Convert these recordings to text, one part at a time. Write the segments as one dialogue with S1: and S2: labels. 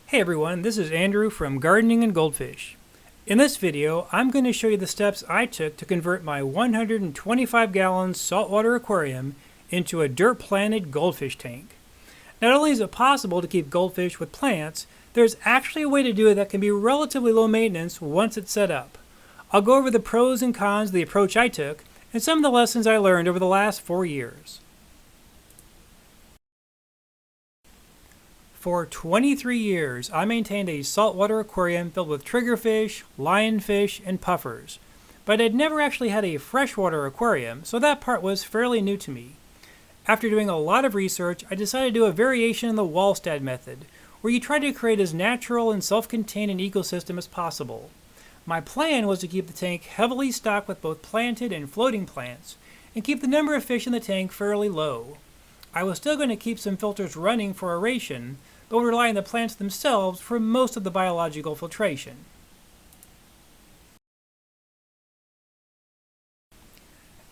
S1: Hey everyone, this is Andrew from Gardening and Goldfish. In this video, I'm going to show you the steps I took to convert my 125-gallon saltwater aquarium into a dirt-planted goldfish tank. Not only is it possible to keep goldfish with plants, there's actually a way to do it that can be relatively low maintenance once it's set up. I'll go over the pros and cons of the approach I took and some of the lessons I learned over the last 4 years. For 23 years, I maintained a saltwater aquarium filled with triggerfish, lionfish, and puffers. But I'd never actually had a freshwater aquarium, so that part was fairly new to me. After doing a lot of research, I decided to do a variation in the Wallstad method, where you try to create as natural and self-contained an ecosystem as possible. My plan was to keep the tank heavily stocked with both planted and floating plants, and keep the number of fish in the tank fairly low. I was still going to keep some filters running for aeration, but would rely on the plants themselves for most of the biological filtration.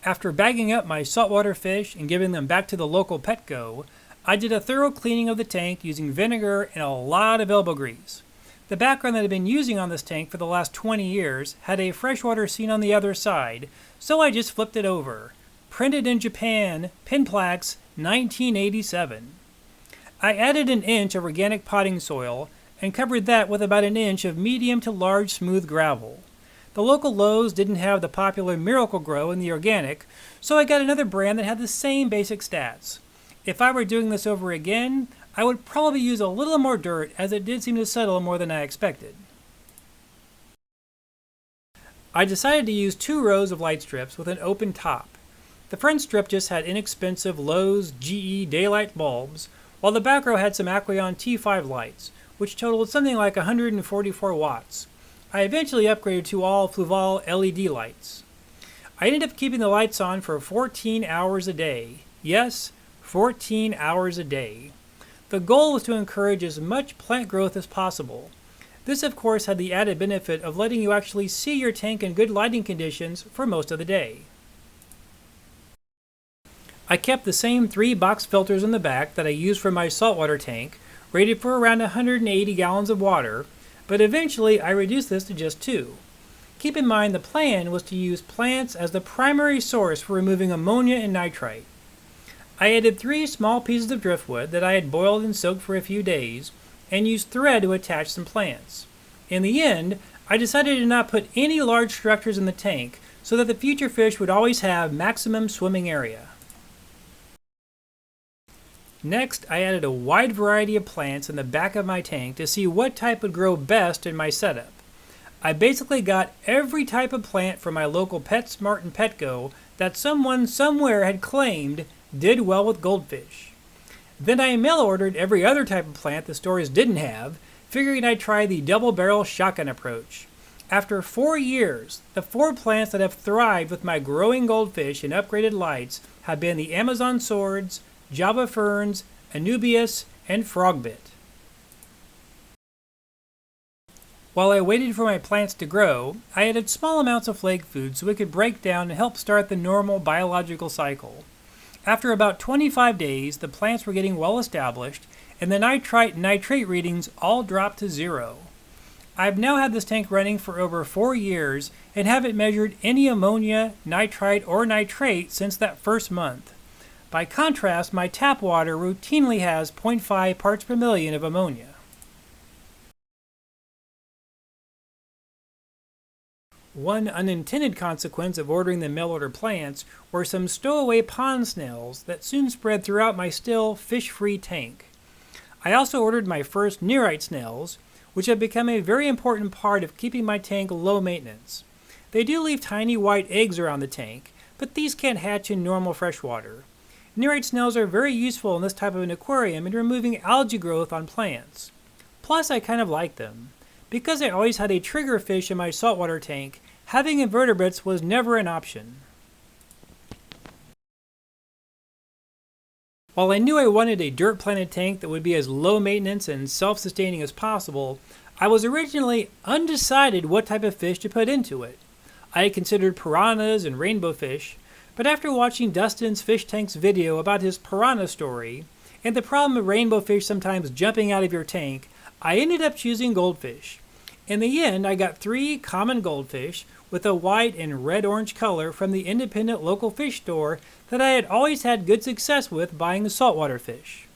S1: After bagging up my saltwater fish and giving them back to the local Petco, I did a thorough cleaning of the tank using vinegar and a lot of elbow grease. The background that I've been using on this tank for the last 20 years had a freshwater scene on the other side, so I just flipped it over. Printed in Japan, pin plaques, 1987. I added an inch of organic potting soil and covered that with about an inch of medium to large smooth gravel. The local Lowe's didn't have the popular Miracle Grow in the organic, so I got another brand that had the same basic stats. If I were doing this over again, I would probably use a little more dirt, as it did seem to settle more than I expected. I decided to use 2 rows of light strips with an open top. The front strip just had inexpensive Lowe's GE daylight bulbs, while the back row had some Aquarium T5 lights, which totaled something like 144 watts. I eventually upgraded to all Fluval LED lights. I ended up keeping the lights on for 14 hours a day. Yes, 14 hours a day. The goal was to encourage as much plant growth as possible. This, of course, had the added benefit of letting you actually see your tank in good lighting conditions for most of the day. I kept the same 3 box filters in the back that I used for my saltwater tank, rated for around 180 gallons of water, but eventually I reduced this to just 2. Keep in mind the plan was to use plants as the primary source for removing ammonia and nitrite. I added 3 small pieces of driftwood that I had boiled and soaked for a few days, and used thread to attach some plants. In the end, I decided to not put any large structures in the tank so that the future fish would always have maximum swimming area. Next, I added a wide variety of plants in the back of my tank to see what type would grow best in my setup. I basically got every type of plant from my local PetSmart and Petco that someone somewhere had claimed did well with goldfish. Then I mail-ordered every other type of plant the stores didn't have, figuring I'd try the double-barrel shotgun approach. After 4 years, the 4 plants that have thrived with my growing goldfish and upgraded lights have been the Amazon swords, Java ferns, Anubias, and frogbit. While I waited for my plants to grow, I added small amounts of flake food so it could break down and help start the normal biological cycle. After about 25 days, the plants were getting well established, and the nitrite and nitrate readings all dropped to 0. I've now had this tank running for over 4 years and haven't measured any ammonia, nitrite, or nitrate since that first month. By contrast, my tap water routinely has 0.5 parts per million of ammonia. One unintended consequence of ordering the mail-order plants were some stowaway pond snails that soon spread throughout my still fish-free tank. I also ordered my first nerite snails, which have become a very important part of keeping my tank low maintenance. They do leave tiny white eggs around the tank, but these can't hatch in normal freshwater. Nerite snails are very useful in this type of an aquarium in removing algae growth on plants. Plus, I kind of like them. Because I always had a triggerfish in my saltwater tank, having invertebrates was never an option. While I knew I wanted a dirt-planted tank that would be as low maintenance and self-sustaining as possible, I was originally undecided what type of fish to put into it. I had considered piranhas and rainbow fish, but after watching Dustin's Fish Tank's video about his piranha story, and the problem of rainbow fish sometimes jumping out of your tank, I ended up choosing goldfish. In the end, I got 3 common goldfish with a white and red-orange color from the independent local fish store that I had always had good success with buying saltwater fish.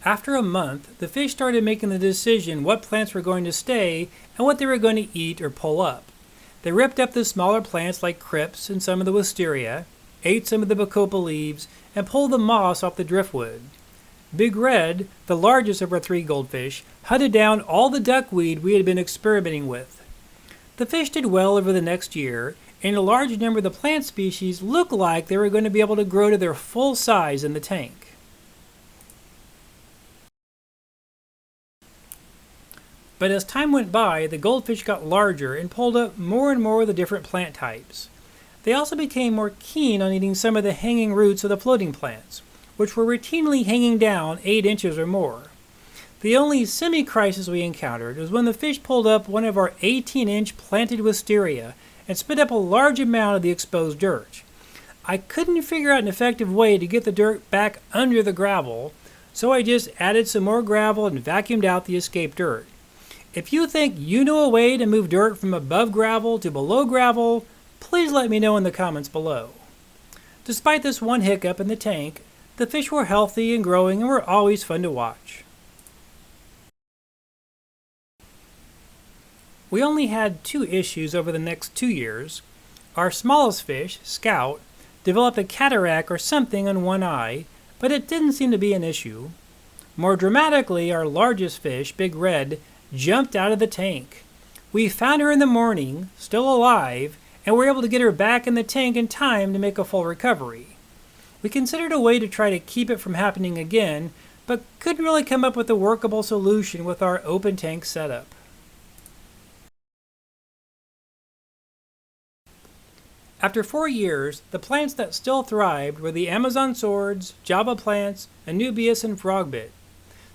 S1: After a month, the fish started making the decision what plants were going to stay and what they were going to eat or pull up. They ripped up the smaller plants like crypts and some of the wisteria, ate some of the bacopa leaves, and pulled the moss off the driftwood. Big Red, the largest of our 3 goldfish, hunted down all the duckweed we had been experimenting with. The fish did well over the next year, and a large number of the plant species looked like they were going to be able to grow to their full size in the tank. But as time went by, the goldfish got larger and pulled up more and more of the different plant types. They also became more keen on eating some of the hanging roots of the floating plants, which were routinely hanging down 8 inches or more. The only semi-crisis we encountered was when the fish pulled up one of our 18-inch planted wisteria and spit up a large amount of the exposed dirt. I couldn't figure out an effective way to get the dirt back under the gravel, so I just added some more gravel and vacuumed out the escaped dirt. If you think you know a way to move dirt from above gravel to below gravel, please let me know in the comments below. Despite this one hiccup in the tank, the fish were healthy and growing and were always fun to watch. We only had 2 issues over the next 2 years. Our smallest fish, Scout, developed a cataract or something on one eye, but it didn't seem to be an issue. More dramatically, our largest fish, Big Red, jumped out of the tank. We found her in the morning, still alive, and were able to get her back in the tank in time to make a full recovery. We considered a way to try to keep it from happening again, but couldn't really come up with a workable solution with our open tank setup. After 4 years, the plants that still thrived were the Amazon swords, Java plants, Anubias, and frogbit.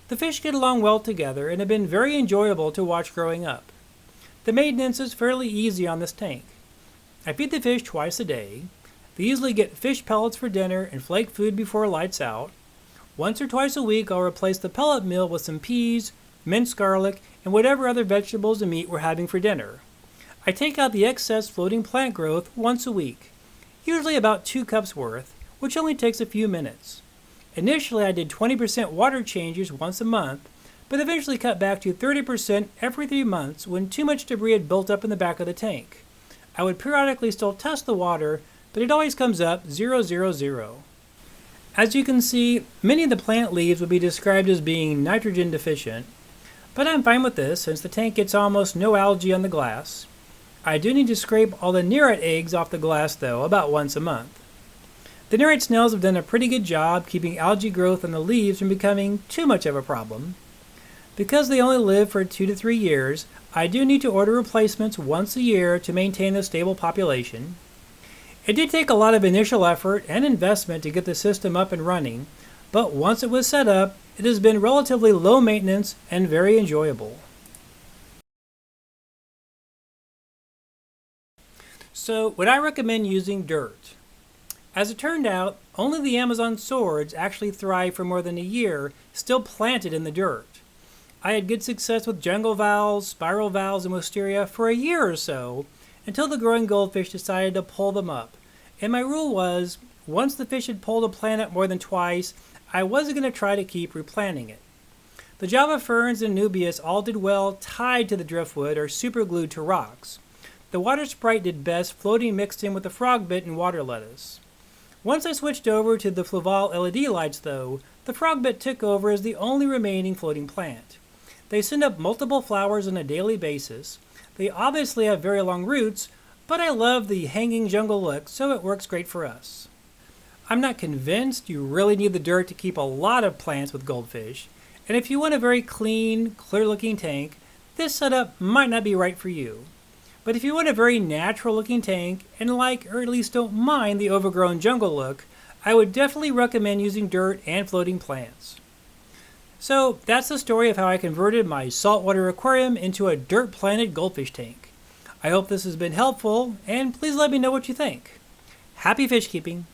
S1: The fish get along well together and have been very enjoyable to watch growing up. The maintenance is fairly easy on this tank. I feed the fish twice a day. They usually get fish pellets for dinner and flake food before lights out. Once or twice a week, I'll replace the pellet meal with some peas, minced garlic, and whatever other vegetables and meat we're having for dinner. I take out the excess floating plant growth once a week, usually about 2 cups worth, which only takes a few minutes. Initially, I did 20% water changes once a month, but eventually cut back to 30% every 3 months when too much debris had built up in the back of the tank. I would periodically still test the water, but it always comes up 000. As you can see, many of the plant leaves would be described as being nitrogen deficient, but I'm fine with this since the tank gets almost no algae on the glass. I do need to scrape all the nerite eggs off the glass though, about once a month. The nerite snails have done a pretty good job keeping algae growth on the leaves from becoming too much of a problem. Because they only live for 2 to 3 years, I do need to order replacements once a year to maintain a stable population. It did take a lot of initial effort and investment to get the system up and running, but once it was set up, it has been relatively low maintenance and very enjoyable. So, would I recommend using dirt? As it turned out, only the Amazon swords actually thrive for more than a year, still planted in the dirt. I had good success with jungle valves, spiral valves, and wisteria for a year or so, until the growing goldfish decided to pull them up. And my rule was, once the fish had pulled a plant up more than twice, I wasn't going to try to keep replanting it. The Java ferns and Nubias all did well tied to the driftwood or super glued to rocks. The water sprite did best floating mixed in with the frogbit and water lettuce. Once I switched over to the Flaval LED lights though, the frogbit took over as the only remaining floating plant. They send up multiple flowers on a daily basis. They obviously have very long roots, but I love the hanging jungle look, so it works great for us. I'm not convinced you really need the dirt to keep a lot of plants with goldfish, and if you want a very clean, clear-looking tank, this setup might not be right for you. But if you want a very natural-looking tank, and like, or at least don't mind the overgrown jungle look, I would definitely recommend using dirt and floating plants. So that's the story of how I converted my saltwater aquarium into a dirt-planted goldfish tank. I hope this has been helpful, and please let me know what you think. Happy fish keeping!